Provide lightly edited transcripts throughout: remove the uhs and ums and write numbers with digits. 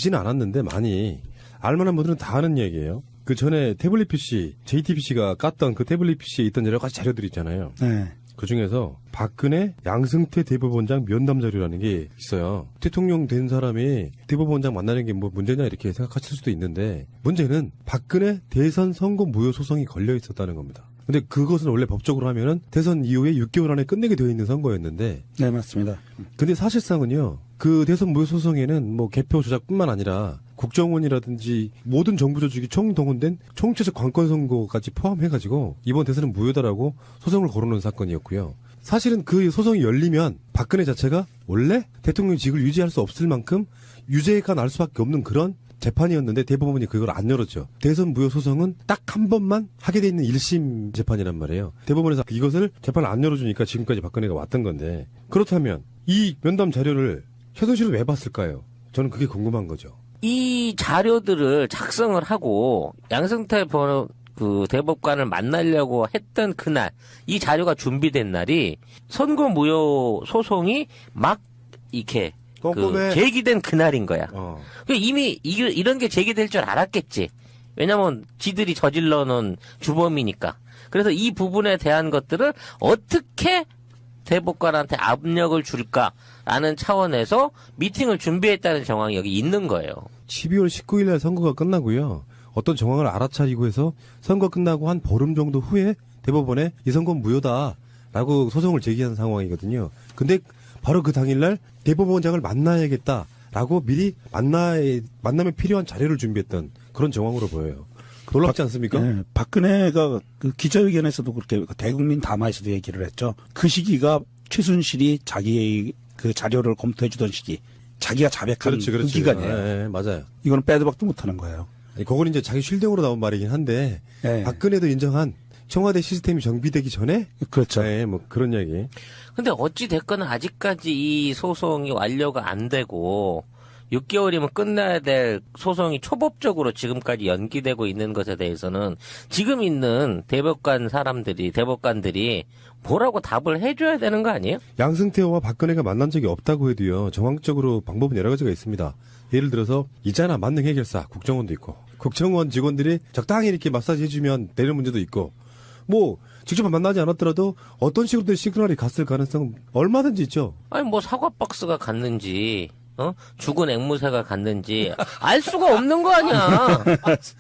알려지지는 않았는데 많이 알만한 분들은 다 아는 얘기예요. 그 전에 태블릿 PC, JTBC가 깠던 그 태블릿 PC에 있던 여러 가지 자료들이 있잖아요. 네. 그 중에서 박근혜 양승태 대법원장 면담 자료라는 게 있어요. 대통령 된 사람이 대법원장 만나는 게 뭐 문제냐 이렇게 생각하실 수도 있는데 문제는 박근혜 대선 선거 무효 소송이 걸려 있었다는 겁니다. 근데 그것은 원래 법적으로 하면은 대선 이후에 6개월 안에 끝내게 되어 있는 선거였는데. 네, 맞습니다. 근데 사실상은요, 그 대선 무효 소송에는 뭐 개표 조작뿐만 아니라 국정원이라든지 모든 정부 조직이 총동원된 총체적 관권 선거까지 포함해가지고 이번 대선은 무효다라고 소송을 걸어놓은 사건이었고요. 사실은 그 소송이 열리면 박근혜 자체가 원래 대통령직을 유지할 수 없을 만큼 유죄가 날 수밖에 없는 그런 재판이었는데 대법원이 그걸 안 열었죠. 대선 무효 소송은 딱 한 번만 하게 돼 있는 1심 재판이란 말이에요. 대법원에서 이것을 재판을 안 열어주니까 지금까지 박근혜가 왔던 건데, 그렇다면 이 면담 자료를 최순실은 왜 봤을까요? 저는 그게 궁금한 거죠. 이 자료들을 작성을 하고 양승태 그 대법관을 만나려고 했던 그날, 이 자료가 준비된 날이 선거 무효 소송이 막 이렇게 제기된 그날인 거야. 이미 이런 게 제기될 줄 알았겠지. 왜냐면 지들이 저질러 놓은 주범이니까. 그래서 이 부분에 대한 것들을 어떻게 대법관한테 압력을 줄까라는 차원에서 미팅을 준비했다는 정황이 여기 있는 거예요. 12월 19일 날 선거가 끝나고요. 어떤 정황을 알아차리고 해서 선거 끝나고 한 보름 정도 후에 대법원에 이 선거는 무효다라고 소송을 제기한 상황이거든요. 근데 바로 그 당일날 대법원장을 만나야겠다라고 미리 만남에 필요한 자료를 준비했던 그런 정황으로 보여요. 놀랍지 않습니까? 네, 박근혜가 그 기자회견에서도 그렇게 대국민 담화에서도 얘기를 했죠. 그 시기가 최순실이 자기의 그 자료를 검토해주던 시기, 자기가 자백한 그 기간이에요. 네, 맞아요. 이거는 빼도 박도 못하는 거예요. 그건 이제 자기 쉴딩으로 나온 말이긴 한데, 네. 박근혜도 인정한 청와대 시스템이 정비되기 전에, 그렇죠. 네, 뭐 그런 얘기. 근데 어찌 됐거나 아직까지 이 소송이 완료가 안 되고 6개월이면 끝나야 될 소송이 초법적으로 지금까지 연기되고 있는 것에 대해서는 지금 있는 대법관들이 뭐라고 답을 해줘야 되는 거 아니에요? 양승태와 박근혜가 만난 적이 없다고 해도요, 정황적으로 방법은 여러 가지가 있습니다. 예를 들어서 있잖아, 만능 해결사 국정원도 있고, 국정원 직원들이 적당히 이렇게 마사지 해주면 되는 문제도 있고, 뭐 직접 만나지 않았더라도 어떤 식으로든 시그널이 갔을 가능성은 얼마든지 있죠. 아니 뭐 사과 박스가 갔는지, 죽은 앵무새가 갔는지 알 수가 없는 거 아니야.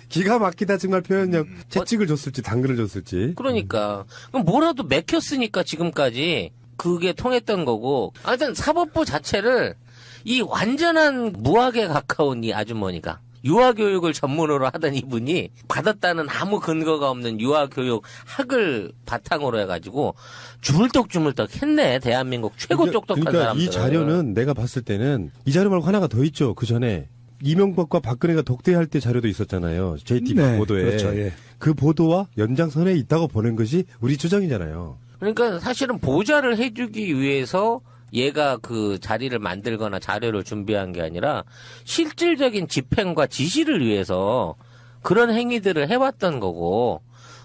기가 막히다 정말 표현력. 채찍을 줬을지 당근을 줬을지. 그러니까 그럼 뭐라도 맥혔으니까 지금까지 그게 통했던 거고. 하여튼 사법부 자체를 이 완전한 무학에 가까운 이 아주머니가, 유아교육을 전문으로 하던 이분이 받았다는 아무 근거가 없는 유아교육 학을 바탕으로 해가지고 주물떡주물떡 했네. 대한민국 최고 똑똑한 그러니까 사람들. 이 자료는 내가 봤을 때는 이 자료 말고 하나가 더 있죠. 그 전에 이명박과 박근혜가 독대할 때 자료도 있었잖아요. JTBC 네, 보도에. 그렇죠, 예. 그 보도와 연장선에 있다고 보는 것이 우리 추정이잖아요. 그러니까 사실은 보좌를 해주기 위해서 얘가 그 자리를 만들거나 자료를 준비한 게 아니라 실질적인 집행과 지시를 위해서 그런 행위들을 해왔던 거고,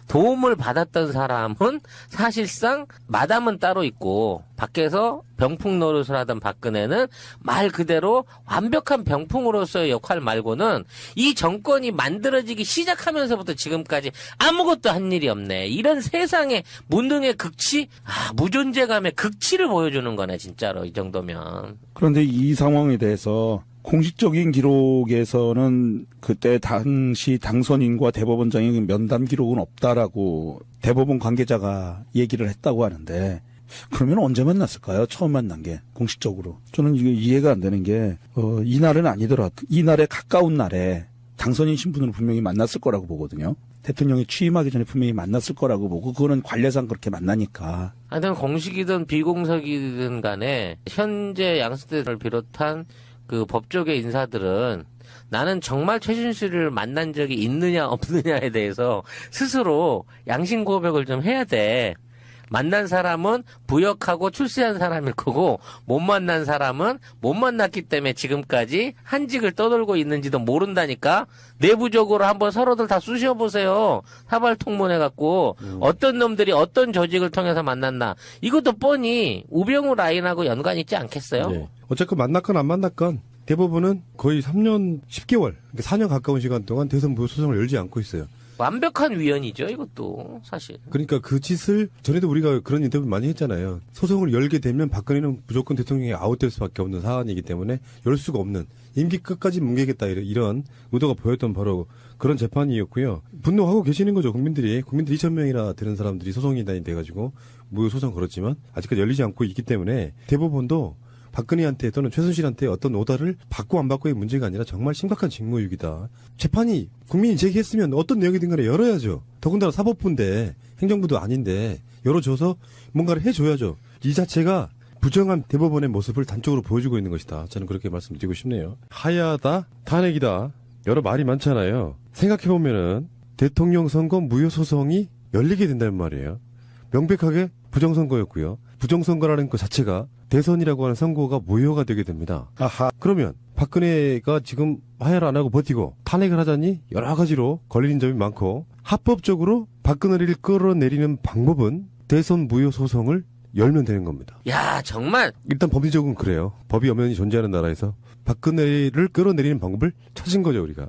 도움을 받았던 사람은 사실상 마담은 따로 있고 밖에서 병풍 노릇을 하던 박근혜는 말 그대로 완벽한 병풍으로서의 역할 말고는 이 정권이 만들어지기 시작하면서부터 지금까지 아무것도 한 일이 없네. 이런 세상의 무능의 극치, 무존재감의 극치를 보여주는 거네 진짜로 이 정도면. 그런데 이 상황에 대해서 공식적인 기록에서는 그때 당시 당선인과 대법원장의 면담 기록은 없다라고 대법원 관계자가 얘기를 했다고 하는데, 그러면 언제 만났을까요? 처음 만난 게 공식적으로. 저는 이게 이해가 안 되는 게 이날은 아니더라도 이날에 가까운 날에 당선인 신분으로 분명히 만났을 거라고 보거든요. 대통령이 취임하기 전에 분명히 만났을 거라고 보고, 그거는 관례상 그렇게 만나니까. 하여튼 공식이든 비공식이든 간에 현재 양승태를 비롯한 그 법조계 인사들은 나는 정말 최순실을 만난 적이 있느냐 없느냐에 대해서 스스로 양심 고백을 좀 해야 돼. 만난 사람은 부역하고 출세한 사람일 거고, 못 만난 사람은 못 만났기 때문에 지금까지 한직을 떠돌고 있는지도 모른다니까. 내부적으로 한번 서로들 다 쑤셔보세요. 사발통문해갖고 어떤 놈들이 어떤 조직을 통해서 만났나. 이것도 뻔히 우병우 라인하고 연관이 있지 않겠어요? 네. 어쨌건 만났건 안 만났건 대법원은 거의 3년 10개월, 그러니까 4년 가까운 시간 동안 대선 무효 소송을 열지 않고 있어요. 완벽한 위헌이죠, 이것도 사실. 그러니까 그 짓을 전에도 우리가 그런 인터뷰 많이 했잖아요. 소송을 열게 되면 박근혜는 무조건 대통령이 아웃될 수밖에 없는 사안이기 때문에 열 수가 없는, 임기 끝까지 뭉개겠다 이런 의도가 보였던 바로 그런 재판이었고요. 분노하고 계시는 거죠, 국민들이. 국민들 2,000명이나 되는 사람들이 소송인단이 돼가지고 무효 소송 걸었지만 아직까지 열리지 않고 있기 때문에 대법원도 박근혜한테 또는 최순실한테 어떤 오다를 받고 안 받고의 문제가 아니라 정말 심각한 직무유기다. 재판이 국민이 제기했으면 어떤 내용이든 간에 열어야죠. 더군다나 사법부인데 행정부도 아닌데 열어줘서 뭔가를 해줘야죠. 이 자체가 부정한 대법원의 모습을 단적으로 보여주고 있는 것이다. 저는 그렇게 말씀드리고 싶네요. 하야다, 탄핵이다. 여러 말이 많잖아요. 생각해보면은 대통령 선거 무효 소송이 열리게 된다는 말이에요. 명백하게 부정선거였고요. 부정선거라는 것 자체가 대선이라고 하는 선거가 무효가 되게 됩니다. 아하. 그러면 박근혜가 지금 하야를 안 하고 버티고 탄핵을 하자니 여러 가지로 걸리는 점이 많고 합법적으로 박근혜를 끌어내리는 방법은 대선 무효 소송을 열면 되는 겁니다. 야, 정말 일단 법리적으로는 그래요. 법이 엄연히 존재하는 나라에서 박근혜를 끌어내리는 방법을 찾은 거죠, 우리가.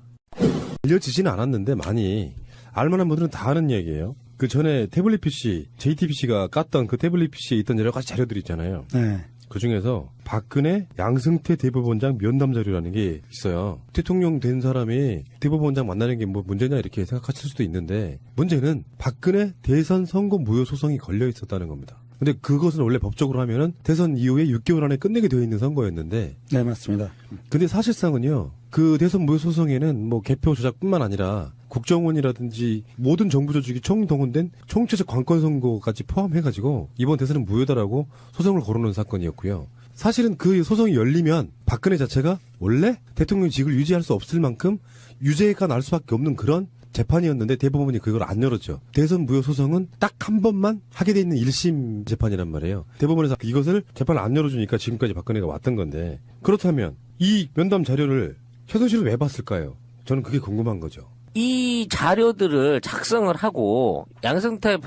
알려지지는 않았는데 많이 알만한 분들은 다 아는 얘기예요. 그 전에 태블릿 PC, JTBC가 깠던 그 태블릿 PC에 있던 여러 가지 자료들이 있잖아요. 네. 그 중에서 박근혜 양승태 대법원장 면담 자료라는 게 있어요. 대통령 된 사람이 대법원장 만나는 게 뭐 문제냐 이렇게 생각하실 수도 있는데 문제는 박근혜 대선 선거 무효 소송이 걸려 있었다는 겁니다. 근데 그것은 원래 법적으로 하면은 대선 이후에 6개월 안에 끝내게 되어 있는 선거였는데 네, 맞습니다. 근데 사실상은요, 그 대선 무효 소송에는 뭐 개표 조작뿐만 아니라 국정원이라든지 모든 정부 조직이 총동원된 총체적 관건 선거까지 포함해가지고 이번 대선은 무효다라고 소송을 걸어놓은 사건이었고요. 사실은 그 소송이 열리면 박근혜 자체가 원래 대통령직을 유지할 수 없을 만큼 유죄가 날 수밖에 없는 그런 재판이었는데 대법원이 그걸 안 열었죠. 대선 무효 소송은 딱 한 번만 하게 돼 있는 1심 재판이란 말이에요. 대법원에서 이것을 재판을 안 열어주니까 지금까지 박근혜가 왔던 건데 그렇다면 이 면담 자료를 최순실은 왜 봤을까요? 저는 그게 궁금한 거죠. 이 자료들을 작성을 하고 양승태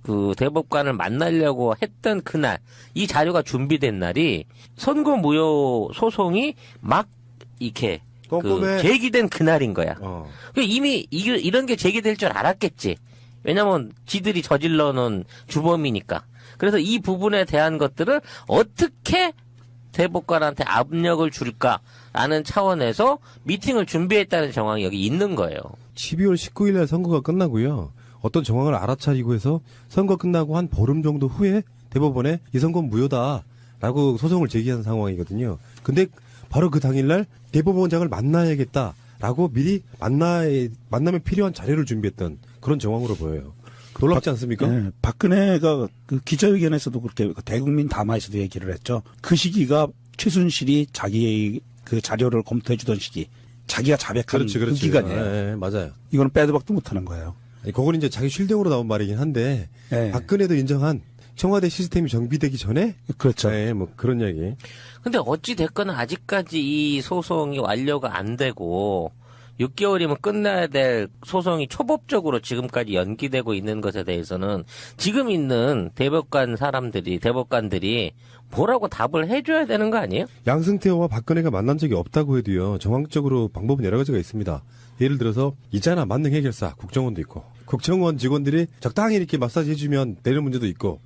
그 대법관을 만나려고 했던 그날, 이 자료가 준비된 날이 선거 무효 소송이 막 이렇게 그 제기된 그날인 거야. 이미 이런 게 제기될 줄 알았겠지. 왜냐면 지들이 저질러 놓은 주범이니까. 그래서 이 부분에 대한 것들을 어떻게 대법관한테 압력을 줄까라는 차원에서 미팅을 준비했다는 정황이 여기 있는 거예요. 12월 19일 날 선거가 끝나고요. 어떤 정황을 알아차리고 해서 선거 끝나고 한 보름 정도 후에 대법원에 이 선거는 무효다라고 소송을 제기한 상황이거든요. 근데 바로 그 당일날 대법원장을 만나야겠다라고 미리 만남에 필요한 자료를 준비했던 그런 정황으로 보여요. 놀랍지 않습니까? 네, 박근혜가 그 기자회견에서도 그렇게 대국민 담화에서도 얘기를 했죠. 그 시기가 최순실이 자기의 그 자료를 검토해주던 시기, 자기가 자백한 그 기간이에요. 네, 맞아요. 이거는 빼도 박도 못하는 거예요. 그건 이제 자기 쉴딩으로 나온 말이긴 한데 네. 박근혜도 인정한 청와대 시스템이 정비되기 전에 그렇죠. 네, 뭐 그런 얘기. 근데 어찌 됐거나 아직까지 이 소송이 완료가 안 되고 6개월이면 끝나야 될 소송이 초법적으로 지금까지 연기되고 있는 것에 대해서는 지금 있는 대법관들이 뭐라고 답을 해줘야 되는 거 아니에요? 양승태와 박근혜가 만난 적이 없다고 해도요. 정황적으로 방법은 여러 가지가 있습니다. 예를 들어서 있잖아, 만능 해결사 국정원도 있고 국정원 직원들이 적당히 이렇게 마사지 해주면 되는 문제도 있고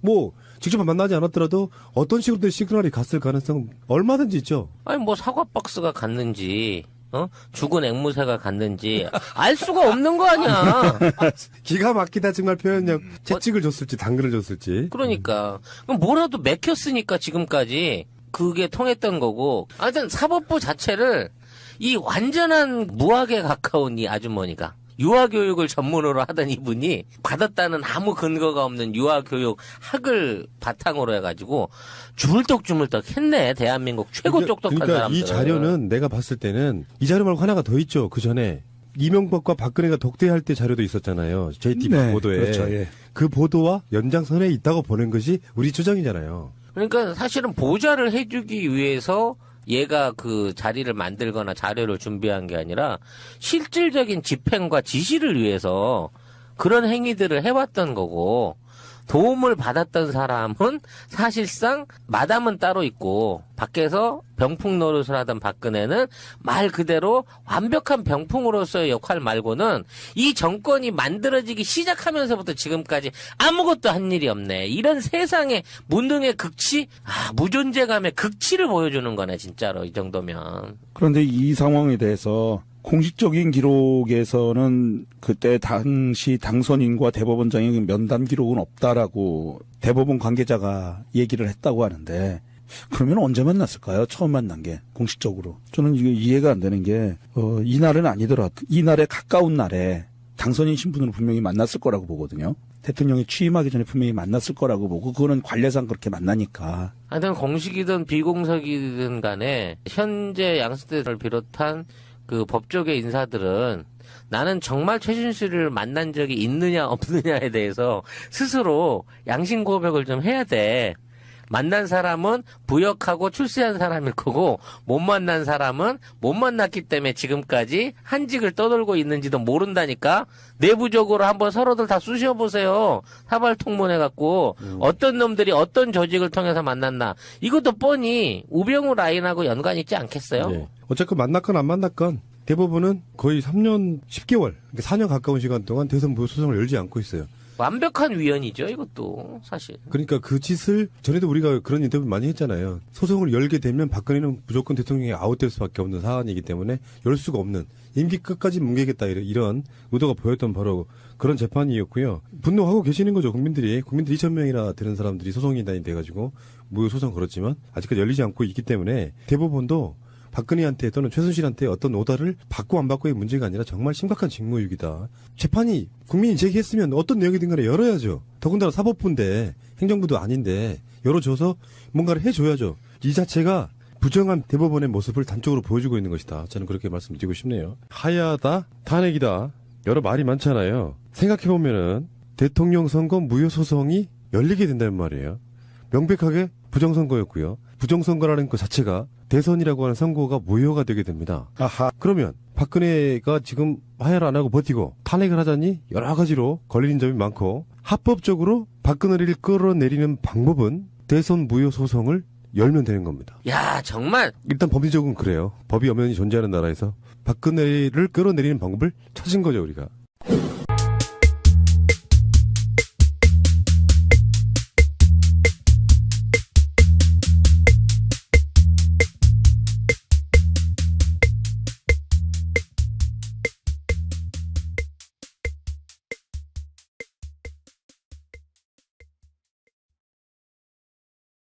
뭐 직접 만나지 않았더라도 어떤 식으로든 시그널이 갔을 가능성은 얼마든지 있죠. 아니 뭐 사과 박스가 갔는지 죽은 앵무새가 갔는지 알 수가 없는 거 아니야. 기가 막히다 정말 표현력. 채찍을 줬을지 당근을 줬을지. 그러니까 그럼 뭐라도 맥혔으니까 지금까지 그게 통했던 거고. 하여튼 사법부 자체를 이 완전한 무학에 가까운 이 아주머니가 유아교육을 전문으로 하던 이분이 받았다는 아무 근거가 없는 유아교육 학을 바탕으로 해가지고 주물떡주물떡 했네. 대한민국 최고 똑똑한 사람들. 이 자료는 내가 봤을 때는 이 자료 말고 하나가 더 있죠. 그 전에 이명박과 박근혜가 독대할 때 자료도 있었잖아요. JTBC 네, 보도에. 그렇죠, 예. 그 보도와 연장선에 있다고 보는 것이 우리 추정이잖아요. 그러니까 사실은 보좌를 해주기 위해서 얘가 그 자리를 만들거나 자료를 준비한 게 아니라 실질적인 집행과 지시를 위해서 그런 행위들을 해왔던 거고 도움을 받았던 사람은 사실상 마담은 따로 있고 밖에서 병풍 노릇을 하던 박근혜는 말 그대로 완벽한 병풍으로서의 역할 말고는 이 정권이 만들어지기 시작하면서부터 지금까지 아무것도 한 일이 없네. 이런 세상의 문능의 극치, 무존재감의 극치를 보여주는 거네 진짜로 이 정도면. 그런데 이 상황에 대해서 공식적인 기록에서는 그때 당시 당선인과 대법원장의 면담 기록은 없다라고 대법원 관계자가 얘기를 했다고 하는데 그러면 언제 만났을까요? 처음 만난 게 공식적으로. 저는 이게 이해가 안 되는 게 이날은 아니더라도 이날에 가까운 날에 당선인 신분으로 분명히 만났을 거라고 보거든요. 대통령이 취임하기 전에 분명히 만났을 거라고 보고 그거는 관례상 그렇게 만나니까. 하여튼 공식이든 비공식이든 간에 현재 양승태를 비롯한 그 법조계 인사들은 나는 정말 최순실을 만난 적이 있느냐 없느냐에 대해서 스스로 양심 고백을 좀 해야 돼. 만난 사람은 부역하고 출세한 사람일 거고 못 만난 사람은 못 만났기 때문에 지금까지 한직을 떠돌고 있는지도 모른다니까. 내부적으로 한번 서로들 다 쑤셔보세요. 사발통문해갖고 어떤 놈들이 어떤 조직을 통해서 만났나. 이것도 뻔히 우병우 라인하고 연관이 있지 않겠어요? 네. 어쨌건 만났건 안 만났건 대법원은 거의 3년 10개월, 그러니까 4년 가까운 시간 동안 대선 무효 소송을 열지 않고 있어요. 완벽한 위헌이죠, 이것도 사실. 그러니까 그 짓을 전에도 우리가 그런 인터뷰 많이 했잖아요. 소송을 열게 되면 박근혜는 무조건 대통령이 아웃될 수밖에 없는 사안이기 때문에 열 수가 없는 임기 끝까지 뭉개겠다 이런 의도가 보였던 바로 그런 재판이었고요. 분노하고 계시는 거죠, 국민들이. 국민들 2,000명이나 되는 사람들이 소송인단이 돼가지고 무효 소송 걸었지만 아직까지 열리지 않고 있기 때문에 대법원도 박근혜한테 또는 최순실한테 어떤 오다를 받고 안 받고의 문제가 아니라 정말 심각한 직무유기다. 재판이 국민이 제기했으면 어떤 내용이든 간에 열어야죠. 더군다나 사법부인데 행정부도 아닌데 열어줘서 뭔가를 해줘야죠. 이 자체가 부정한 대법원의 모습을 단적으로 보여주고 있는 것이다. 저는 그렇게 말씀드리고 싶네요. 하야다, 탄핵이다. 여러 말이 많잖아요. 생각해보면은 대통령 선거 무효 소송이 열리게 된다는 말이에요. 명백하게 부정선거였고요. 부정선거라는 것 자체가 대선이라고 하는 선거가 무효가 되게 됩니다. 아하. 그러면 박근혜가 지금 하야를 안 하고 버티고 탄핵을 하자니 여러 가지로 걸리는 점이 많고 합법적으로 박근혜를 끌어내리는 방법은 대선 무효 소송을 열면 되는 겁니다. 야, 정말 일단 법리적으로는 그래요. 법이 엄연히 존재하는 나라에서 박근혜를 끌어내리는 방법을 찾은 거죠, 우리가.